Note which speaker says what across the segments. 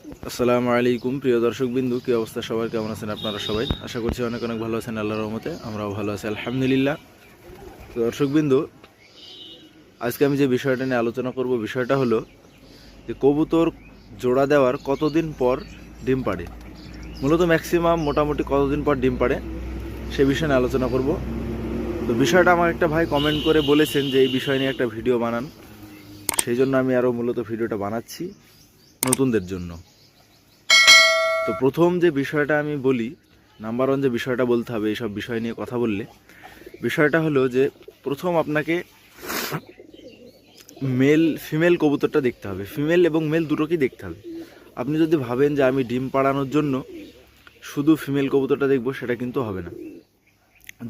Speaker 1: আসসালামু আলাইকুম প্রিয় দর্শকবিন্দু, কী অবস্থা সবার, কেমন আছেন আপনারা সবাই? আশা করছি অনেক অনেক ভালো আছেন আল্লাহর রহমতে। আমরাও ভালো আছি আলহামদুলিল্লাহ। তো দর্শকবিন্দু, আজকে আমি যে বিষয়টা নিয়ে আলোচনা করব, বিষয়টা হলো যে কবুতর জোড়া দেওয়ার কতদিন পর ডিম পাড়ে। মূলত ম্যাক্সিমাম মোটামুটি কতদিন পর ডিম পাড়ে সে বিষয় নিয়ে আলোচনা করব। তো বিষয়টা আমার একটা ভাই কমেন্ট করে বলেছেন যে এই বিষয় নিয়ে একটা ভিডিও বানান, সেই জন্য আমি আরও মূলত ভিডিওটা বানাচ্ছি নতুনদের জন্য। তো প্রথম যে বিষয়টা আমি বলি, নাম্বার ওয়ান যে বিষয়টা বলতে হবে এইসব বিষয় নিয়ে কথা বললে, বিষয়টা হলো যে প্রথম আপনাকে মেল ফিমেল কবুতরটা দেখতে হবে। ফিমেল এবং মেল দুটোকেই দেখতে হবে। আপনি যদি ভাবেন যে আমি ডিম পাড়ানোর জন্য শুধু ফিমেল কবুতরটা দেখবো, সেটা কিন্তু হবে না।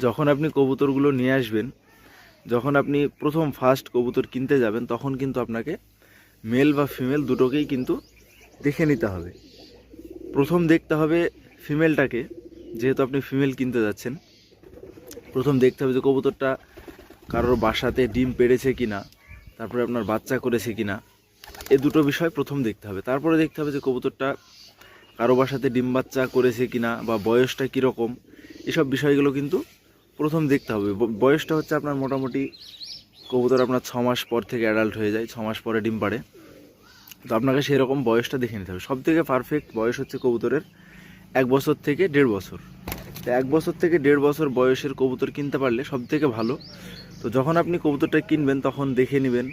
Speaker 1: যখন আপনি কবুতরগুলো নিয়ে আসবেন, যখন আপনি প্রথম ফার্স্ট কবুতর কিনতে যাবেন, তখন কিন্তু আপনাকে মেল বা ফিমেল দুটোকেই কিন্তু দেখে নিতে হবে। প্রথম দেখতে হবে ফিমেলটাকে, যেহেতু আপনি ফিমেল কিনতে যাচ্ছেন। প্রথম দেখতে হবে যে কবুতরটা কারোর বাসাতে ডিম পেড়েছে কিনা, তারপরে আপনার বাচ্চা করেছে কিনা, এই দুটো বিষয় প্রথম দেখতে হবে। তারপরে দেখতে হবে যে কবুতরটা কারো বাসাতে ডিম বাচ্চা করেছে কিনা বা বয়সটা কীরকম, এসব বিষয়গুলো কিন্তু প্রথম দেখতে হবে। বয়সটা হচ্ছে আপনার মোটামুটি কবুতর আপনার 6 মাস পর থেকে অ্যাডাল্ট হয়ে যায়, 6 মাস পরে ডিম পাড়ে। তো আপনাকে সেরকম বয়সটা দেখে নিতে হবে। সবথেকে পারফেক্ট বয়স হচ্ছে কবুতরের 1 বছর থেকে 1.5 বছর। তো 1 বছর থেকে 1.5 বছর বয়সের কবুতর কিনতে পারলে সব থেকে ভালো। তো যখন আপনি কবুতরটা কিনবেন, তখন দেখে নেবেন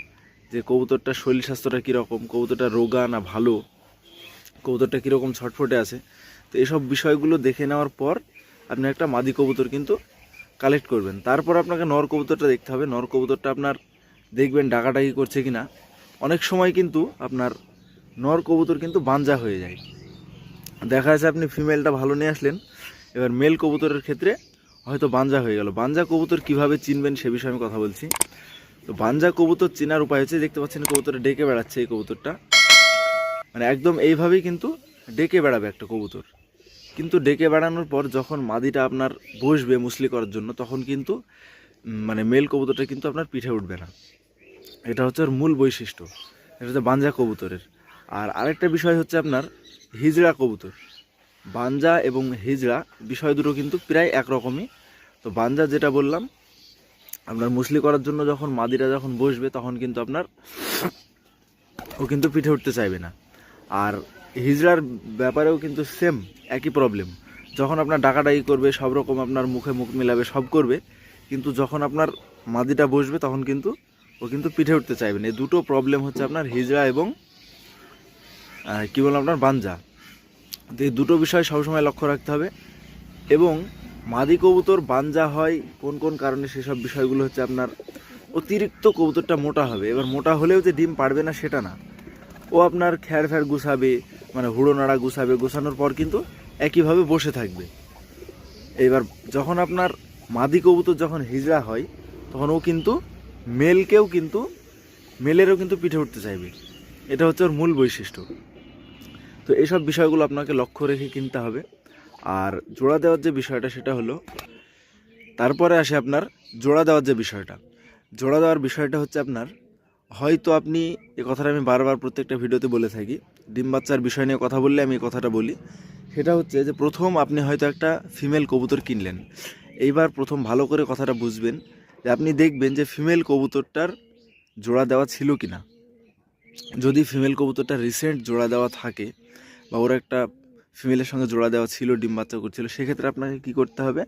Speaker 1: যে কবুতরটার শরীর স্বাস্থ্যটা কীরকম, কবুতরটা রোগা না ভালো, কবুতরটা কীরকম ছটফটে আছে। তো এসব বিষয়গুলো দেখে নেওয়ার পর আপনি একটা মাদি কবুতর কিন্তু কালেক্ট করবেন। তারপর আপনাকে নর কবুতরটা দেখতে হবে। নর কবুতরটা আপনার দেখবেন ডাকাডাকি করছে কিনা। অনেক সময় কিন্তু আপনার নর কবুতর কিন্তু বাঞ্জা হয়ে যায়। দেখা যাচ্ছে আপনি ফিমেলটা ভালো নিয়ে আসলেন, এবার মেল কবুতরের ক্ষেত্রে হয়তো বাঞ্জা হয়ে গেল। বাঞ্জা কবুতর কিভাবে চিনবেন সে বিষয়ে আমি কথা বলছি। তো বাঞ্জা কবুতর চেনার উপায় হচ্ছে, দেখতে পাচ্ছেন কবুতরটা ডেকে বেড়াচ্ছে। এই কবুতরটা মানে একদম এইভাবেই কিন্তু ডেকে বেড়াবে একটা কবুতর। কিন্তু ডেকে বেড়ানোর পর যখন মাদিটা আপনার বসবে মুসলি করার জন্য, তখন কিন্তু মানে মেল কবুতরটা কিন্তু আপনার পিঠে উঠবে না। এটা হচ্ছে ওর মূল বৈশিষ্ট্য, এটা হচ্ছে বাঞ্জা কবুতরের। আর আরেকটা বিষয় হচ্ছে আপনার হিজড়া কবুতর। বাঞ্জা এবং হিজড়া বিষয় দুটো কিন্তু প্রায় একরকমই। তো বাঞ্জা যেটা বললাম, আপনার মুসলি করার জন্য যখন মাদিরা যখন বসবে, তখন কিন্তু আপনার ও কিন্তু পিঠে উঠতে চাইবে না। আর হিজড়ার ব্যাপারেও কিন্তু সেম একই প্রবলেম। যখন আপনার ডাকাডাকি করবে, সব রকম আপনার মুখে মুখ মিলাবে, সব করবে, কিন্তু যখন আপনার মাদিটা বসবে, তখন কিন্তু ও কিন্তু পিঠে উঠতে চাইবে না। এই দুটো প্রবলেম হচ্ছে আপনার হিজড়া এবং কী বললাম আপনার বাঞ্জা। তো এই দুটো বিষয় সবসময় লক্ষ্য রাখতে হবে। এবং মাদি কবুতর বাঞ্জা হয় কোন কোন কারণে, সেসব বিষয়গুলো হচ্ছে আপনার অতিরিক্ত কবুতরটা মোটা হবে। এবার মোটা হলেও যে ডিম পারবে না সেটা না, ও আপনার খ্যার ফ্যার গুছাবে, মানে হুড়ো নাড়া গুছাবে, গোছানোর পর কিন্তু একইভাবে বসে থাকবে। এবার যখন আপনার মাদি কবুতর যখন হিজড়া হয়, তখন ও কিন্তু মেলেরও কিন্তু পিঠে উঠতে চাইবে। এটা হচ্ছে ওর মূল বৈশিষ্ট্য। তো এইসব বিষয়গুলো আপনাকে লক্ষ্য রেখে কিনতে হবে। আর জোড়া দেওয়ার যে বিষয়টা, সেটা হলো, তারপরে আসে আপনার জোড়া দেওয়ার যে বিষয়টা। জোড়া দেওয়ার বিষয়টা হচ্ছে আপনার, হয়তো আপনি এ কথাটা আমি বারবার প্রত্যেকটা ভিডিওতে বলে থাকি, ডিম বাচ্চার বিষয় নিয়ে কথা বললে আমি এই কথাটা বলি। সেটা হচ্ছে যে প্রথম আপনি হয়তো একটা ফিমেল কবুতর কিনলেন। এইবার প্রথম ভালো করে কথাটা বুঝবেন যে আপনি দেখবেন যে ফিমেল কবুতরটার জোড়া দেওয়া ছিল কিনা। যদি ফিমেল কবুতরটা রিসেন্ট জোড়া দেওয়া থাকে, বা ওর একটা ফিমেলের সঙ্গে জোড়া দেওয়া ছিল, ডিম বাচ্চা করছিল, সেক্ষেত্রে আপনাকে কি করতে হবে,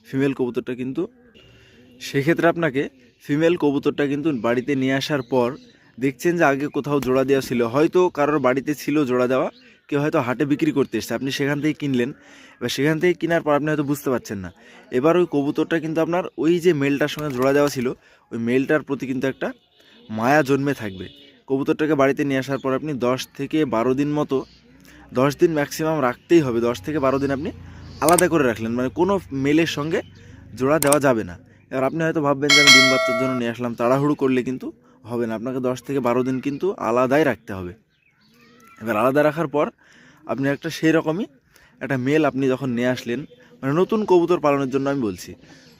Speaker 1: ফিমেল কবুতরটা কিন্তু বাড়িতে নিয়ে আসার পর দেখছেন যে আগে কোথাও জোড়া দেওয়া ছিল, হয়তো কারোর বাড়িতে ছিল জোড়া দেওয়া, কেউ হয়তো হাটে বিক্রি করতে এসছে, আপনি সেখান থেকে কিনলেন। এবার সেখান থেকে কেনার পর আপনি হয়তো বুঝতে পারছেন না, এবার ওই কবুতরটা কিন্তু আপনার ওই যে মেলটার সঙ্গে জোড়া দেওয়া ছিল, ওই মেলটার প্রতি কিন্তু একটা মায়া জন্মে থাকবে। কবুতরটাকে বাড়িতে নিয়ে আসার পর আপনি 10 থেকে 12 দিন মতো, 10 দিন ম্যাক্সিমাম রাখতেই হবে, 10 থেকে 12 দিন আপনি আলাদা করে রাখলেন, মানে কোনো মেলের সঙ্গে জোড়া দেওয়া যাবে না। এবার আপনি হয়তো ভাববেন যে আমি ডিম বাচ্চার জন্য নিয়ে আসলাম, তাড়াহুড়ো করলে কিন্তু হবে না, আপনাকে 10 থেকে 12 দিন কিন্তু আলাদাই রাখতে হবে। এবার আলাদা রাখার পর আপনি একটা সেই রকমই একটা মেল আপনি যখন নিয়ে আসলেন, মানে নতুন কবুতর পালনের জন্য আমি বলছি,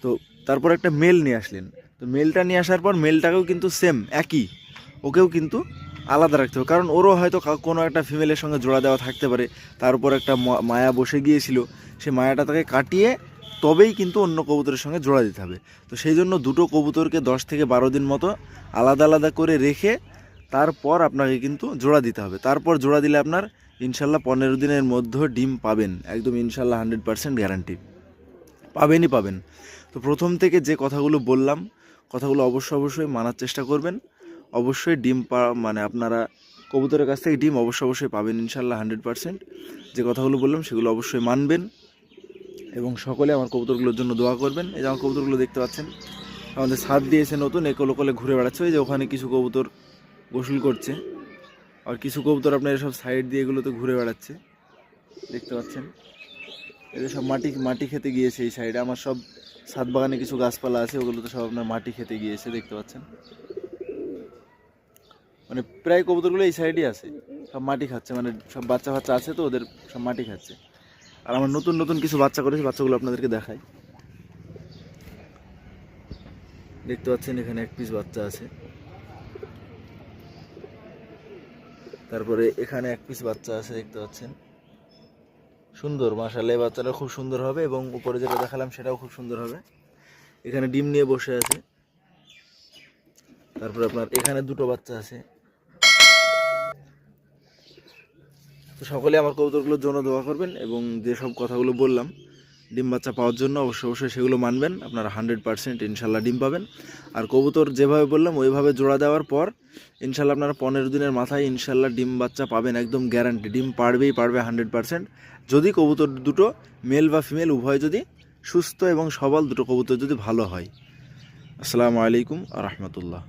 Speaker 1: তো তারপর একটা মেল নিয়ে আসলেন। তো মেলটা নিয়ে আসার পর মেলটাকেও কিন্তু সেম একই, ওকেও কিন্তু আলাদা রাখতে হবে, কারণ ওরও হয়তো কোনো একটা ফিমেলের সঙ্গে জোড়া দেওয়া থাকতে পারে, তার উপর একটা মায়া বসে গিয়েছিল, সেই মায়াটা তাকে কাটিয়ে তবেই কিন্তু অন্য কবুতরের সঙ্গে জোড়া দিতে হবে। তো সেই জন্য দুটো কবুতরকে 10 থেকে 12 দিন মতো আলাদা আলাদা করে রেখে তারপর আপনাকে কিন্তু জোড়া দিতে হবে। তারপর জোড়া দিলে আপনার ইনশাল্লাহ 15 দিনের মধ্যে ডিম পাবেন, একদম ইনশাল্লাহ 100% গ্যারান্টি পাবেন। তো প্রথম থেকে যে কথাগুলো বললাম, কথাগুলো অবশ্যই মানার চেষ্টা করবেন। অবশ্যই ডিম মানে আপনারা কবুতরের কাছ থেকে ডিম অবশ্যই পাবেন ইনশাল্লাহ 100%। যে কথাগুলো বললাম সেগুলো অবশ্যই মানবেন এবং সকলে আমার কবুতরগুলোর জন্য দোয়া করবেন। এই যে আমার কবুতরগুলো দেখতে পাচ্ছেন, আমাদের ছাদ দিয়েছে নতুন, একলে ঘুরে বেড়াচ্ছে। ওই যে ওখানে কিছু কবুতর গোসল করছে, আর কিছু কবুতর আপনার সব সাইড দিয়ে এগুলোতে ঘুরে বেড়াচ্ছে, দেখতে পাচ্ছেন। এদের সব মাটি খেতে গিয়েছে এই সাইডে। আমার সব ছাদ বাগানে কিছু গাছপালা আছে, ওগুলোতে সব আপনার মাটি খেতে গিয়েছে, দেখতে পাচ্ছেন। মানে প্রায় কবুতরগুলো এই সাইডেই আছে, সব মাটি খাচ্ছে, মানে সব বাচ্চা আছে তো ওদের সব মাটি খাচ্ছে। আর আমার নতুন কিছু বাচ্চা করেছে, বাচ্চাগুলো আপনাদেরকে দেখাই। দেখতে পাচ্ছেন এখানে এক পিস বাচ্চা আছে, তারপরে এখানে এক পিস বাচ্চা আছে, দেখতে পাচ্ছেন। সুন্দর, মাশাআল্লাহ, এই বাচ্চাটা খুব সুন্দর হবে এবং উপরে যেটা দেখালাম সেটাও খুব সুন্দর হবে। এখানে ডিম নিয়ে বসে আছে। তারপরে আপনার এখানে দুটো বাচ্চা আছে। তো সকলে আমার কবুতরগুলোর জন্য দোয়া করবেন এবং যেসব কথাগুলো বললাম ডিম বাচ্চা পাওয়ার জন্য অবশ্যই সেগুলো মানবেন। আপনারা 100% ইনশাল্লাহ ডিম পাবেন। আর কবুতর যেভাবে বললাম ওইভাবে জোড়া দেওয়ার পর ইনশাল্লাহ আপনারা 15 দিনের মাথায় ইনশাল্লাহ ডিম বাচ্চা পাবেন, একদম গ্যারান্টি। ডিম পারবে 100%, যদি কবুতর দুটো মেল বা ফিমেল উভয় যদি সুস্থ এবং সবল দুটো কবুতর যদি ভালো হয়। আসসালামু আলাইকুম আ রহমতুল্লাহ।